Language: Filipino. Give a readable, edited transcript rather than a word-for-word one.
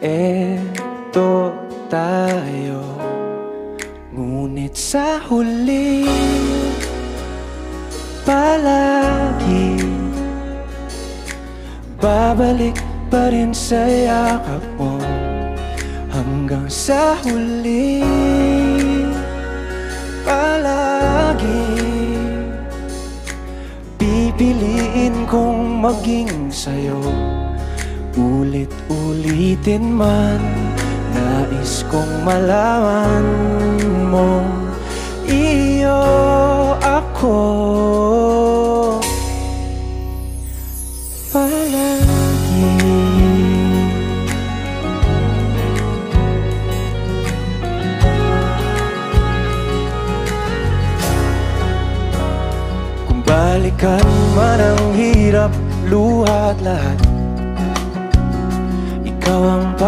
Eto tayo, ngunit sa huli palagi babalik pa rin sa yakap mo. Hanggang sa huli palagi pipiliin kong maging sa'yo. Ulit-ulitin man, nais kong malaman mo, iyo ako palagi. Kung balikan man ang hirap, luha at lahat,